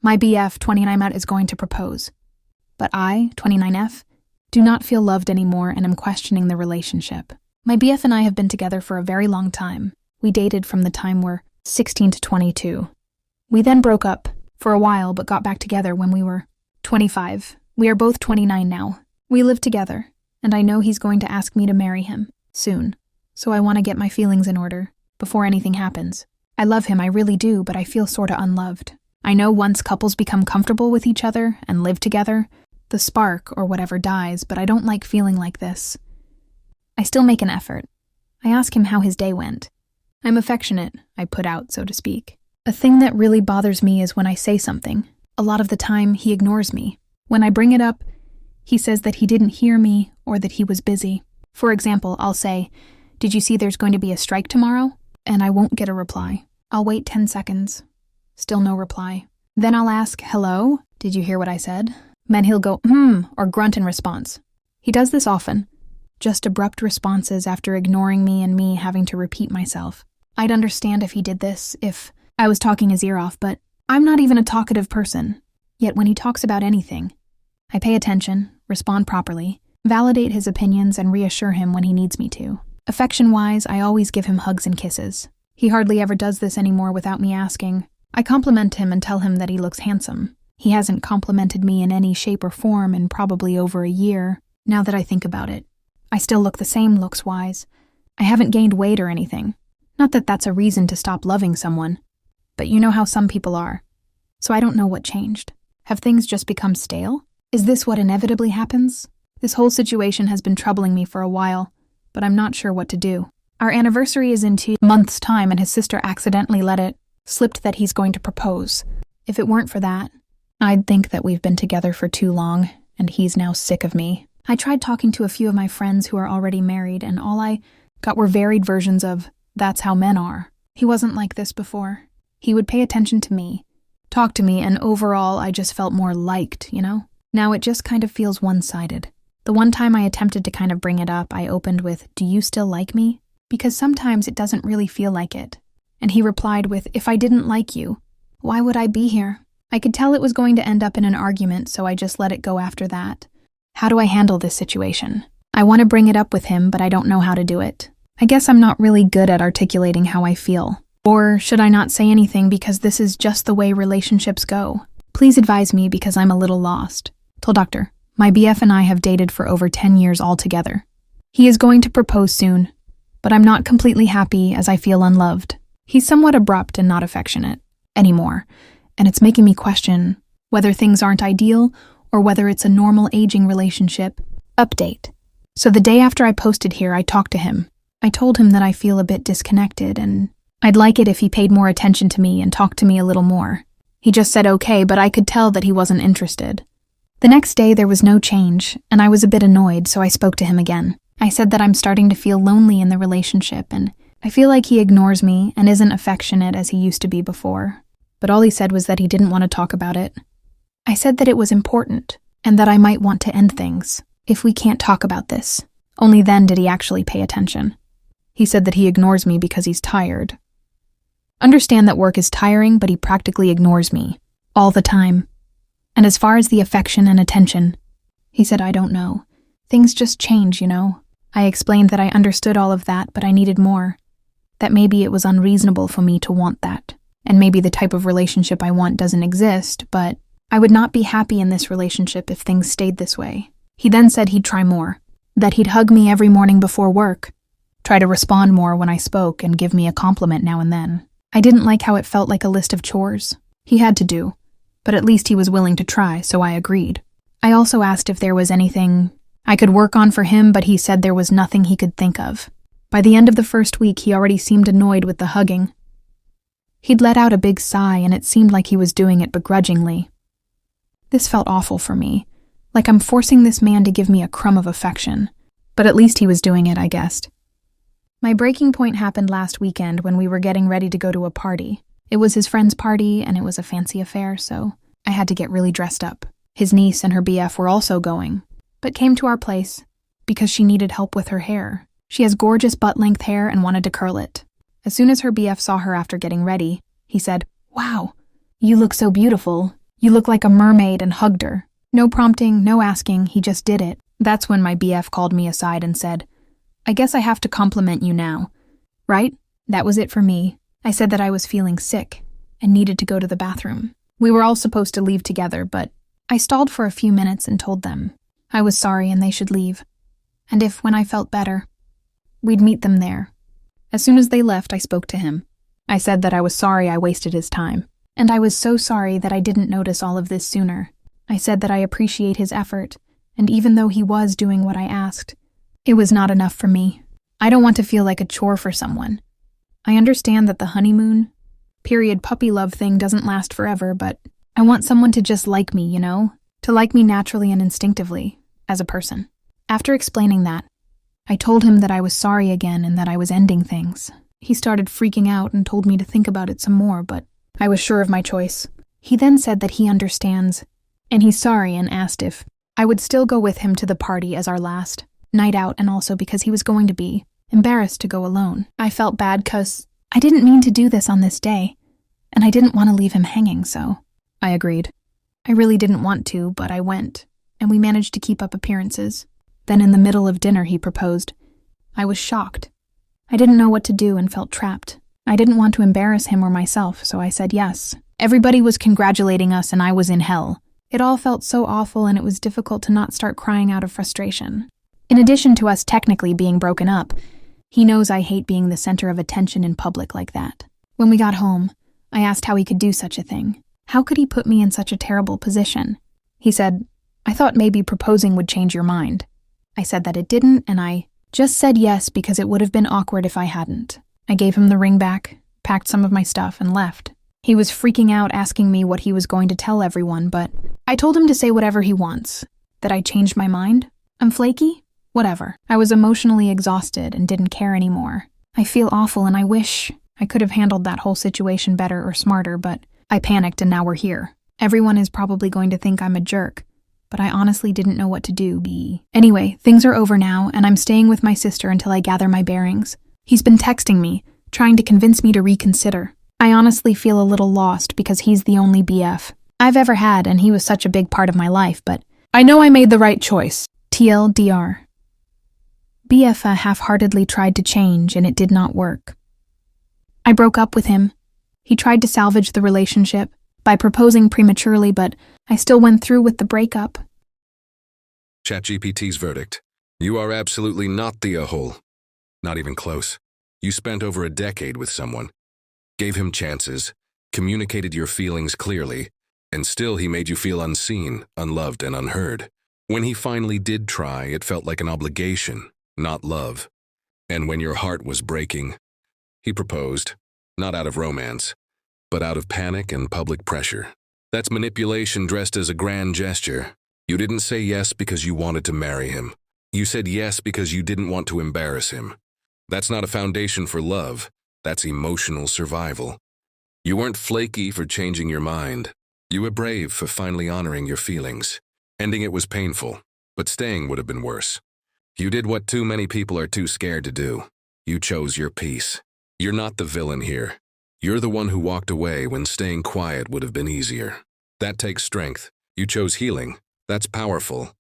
My BF, 29M, is going to propose. But I, 29F, do not feel loved anymore and am questioning the relationship. My BF and I have been together for a very long time. We dated from the time we're 16 to 22. We then broke up for a while but got back together when we were 25. We are both 29 now. We live together, and I know he's going to ask me to marry him soon. So I want to get my feelings in order before anything happens. I love him, I really do, but I feel sorta unloved. I know once couples become comfortable with each other and live together, the spark or whatever dies, but I don't like feeling like this. I still make an effort. I ask him how his day went. I'm affectionate, I put out, so to speak. A thing that really bothers me is when I say something. A lot of the time, he ignores me. When I bring it up, he says that he didn't hear me or that he was busy. For example, I'll say, "Did you see there's going to be a strike tomorrow?" And I won't get a reply. I'll wait 10 seconds. Still no reply. Then I'll ask, "Hello? Did you hear what I said?" Then he'll go, or grunt in response. He does this often. Just abrupt responses after ignoring me and me having to repeat myself. I'd understand if he did this, if I was talking his ear off, but I'm not even a talkative person. Yet when he talks about anything, I pay attention, respond properly, validate his opinions, and reassure him when he needs me to. Affection-wise, I always give him hugs and kisses. He hardly ever does this anymore without me asking. I compliment him and tell him that he looks handsome. He hasn't complimented me in any shape or form in probably over a year, now that I think about it. I still look the same looks-wise. I haven't gained weight or anything. Not that that's a reason to stop loving someone, but you know how some people are. So I don't know what changed. Have things just become stale? Is this what inevitably happens? This whole situation has been troubling me for a while, but I'm not sure what to do. Our anniversary is in 2 months' time, and his sister accidentally let it slip that he's going to propose. If it weren't for that, I'd think that we've been together for too long, and he's now sick of me. I tried talking to a few of my friends who are already married, and all I got were varied versions of, "That's how men are." He wasn't like this before. He would pay attention to me, talk to me, and overall I just felt more liked, you know? Now it just kind of feels one-sided. The one time I attempted to kind of bring it up, I opened with, "Do you still like me?" Because sometimes it doesn't really feel like it. And he replied with, "If I didn't like you, why would I be here?" I could tell it was going to end up in an argument, so I just let it go after that. How do I handle this situation? I want to bring it up with him, but I don't know how to do it. I guess I'm not really good at articulating how I feel. Or should I not say anything because this is just the way relationships go? Please advise me because I'm a little lost. Told Doctor, my BF and I have dated for over 10 years altogether. He is going to propose soon, but I'm not completely happy as I feel unloved. He's somewhat abrupt and not affectionate anymore, and it's making me question whether things aren't ideal or whether it's a normal aging relationship. Update. So the day after I posted here, I talked to him. I told him that I feel a bit disconnected and I'd like it if he paid more attention to me and talked to me a little more. He just said okay, but I could tell that he wasn't interested. The next day there was no change, and I was a bit annoyed, so I spoke to him again. I said that I'm starting to feel lonely in the relationship, and I feel like he ignores me and isn't affectionate as he used to be before. But all he said was that he didn't want to talk about it. I said that it was important, and that I might want to end things if we can't talk about this. Only then did he actually pay attention. He said that he ignores me because he's tired. Understand that work is tiring, but he practically ignores me. All the time. And as far as the affection and attention, he said, I don't know. Things just change, you know. I explained that I understood all of that, but I needed more. That maybe it was unreasonable for me to want that. And maybe the type of relationship I want doesn't exist, but I would not be happy in this relationship if things stayed this way. He then said he'd try more. That he'd hug me every morning before work. Try to respond more when I spoke and give me a compliment now and then. I didn't like how it felt like a list of chores he had to do, but at least he was willing to try, so I agreed. I also asked if there was anything I could work on for him, but he said there was nothing he could think of. By the end of the first week, he already seemed annoyed with the hugging. He'd let out a big sigh, and it seemed like he was doing it begrudgingly. This felt awful for me, like I'm forcing this man to give me a crumb of affection. But at least he was doing it, I guessed. My breaking point happened last weekend when we were getting ready to go to a party. It was his friend's party, and it was a fancy affair, so I had to get really dressed up. His niece and her BF were also going, but came to our place because she needed help with her hair. She has gorgeous butt-length hair and wanted to curl it. As soon as her BF saw her after getting ready, he said, "Wow, you look so beautiful. "You look like a mermaid," and hugged her. No prompting, no asking, he just did it. That's when my BF called me aside and said, "I guess I have to compliment you now." Right? That was it for me. I said that I was feeling sick and needed to go to the bathroom. We were all supposed to leave together, but I stalled for a few minutes and told them I was sorry and they should leave. And if, when I felt better, we'd meet them there. As soon as they left, I spoke to him. I said that I was sorry I wasted his time, and I was so sorry that I didn't notice all of this sooner. I said that I appreciate his effort, and even though he was doing what I asked, it was not enough for me. I don't want to feel like a chore for someone. I understand that the honeymoon, period puppy love thing doesn't last forever, but I want someone to just like me, to like me naturally and instinctively, as a person. After explaining that, I told him that I was sorry again and that I was ending things. He started freaking out and told me to think about it some more, but I was sure of my choice. He then said that he understands, and he's sorry, and asked if I would still go with him to the party as our last night out, and also because he was going to be embarrassed to go alone. I felt bad because I didn't mean to do this on this day, and I didn't want to leave him hanging, so I agreed. I really didn't want to, but I went, and we managed to keep up appearances. Then in the middle of dinner he proposed. I was shocked. I didn't know what to do and felt trapped. I didn't want to embarrass him or myself, so I said yes. Everybody was congratulating us and I was in hell. It all felt so awful and it was difficult to not start crying out of frustration. In addition to us technically being broken up, he knows I hate being the center of attention in public like that. When we got home, I asked how he could do such a thing. How could he put me in such a terrible position? He said, "I thought maybe proposing would change your mind." I said that it didn't, and I just said yes because it would have been awkward if I hadn't. I gave him the ring back, packed some of my stuff, and left. He was freaking out asking me what he was going to tell everyone, but I told him to say whatever he wants. That I changed my mind? I'm flaky? Whatever. I was emotionally exhausted and didn't care anymore. I feel awful and I wish I could have handled that whole situation better or smarter, but I panicked and now we're here. Everyone is probably going to think I'm a jerk, but I honestly didn't know what to do. Anyway, things are over now, and I'm staying with my sister until I gather my bearings. He's been texting me, trying to convince me to reconsider. I honestly feel a little lost because he's the only BF I've ever had, and he was such a big part of my life, but I know I made the right choice. TLDR. BF half-heartedly tried to change, and it did not work. I broke up with him. He tried to salvage the relationship by proposing prematurely, but I still went through with the breakup. ChatGPT's verdict. You are absolutely not the a-hole. Not even close. You spent over a decade with someone, gave him chances, communicated your feelings clearly, and still he made you feel unseen, unloved, and unheard. When he finally did try, it felt like an obligation, not love. And when your heart was breaking, he proposed, not out of romance, but out of panic and public pressure. That's manipulation dressed as a grand gesture. You didn't say yes because you wanted to marry him. You said yes because you didn't want to embarrass him. That's not a foundation for love. That's emotional survival. You weren't flaky for changing your mind. You were brave for finally honoring your feelings. Ending it was painful, but staying would have been worse. You did what too many people are too scared to do. You chose your peace. You're not the villain here. You're the one who walked away when staying quiet would have been easier. That takes strength. You chose healing. That's powerful.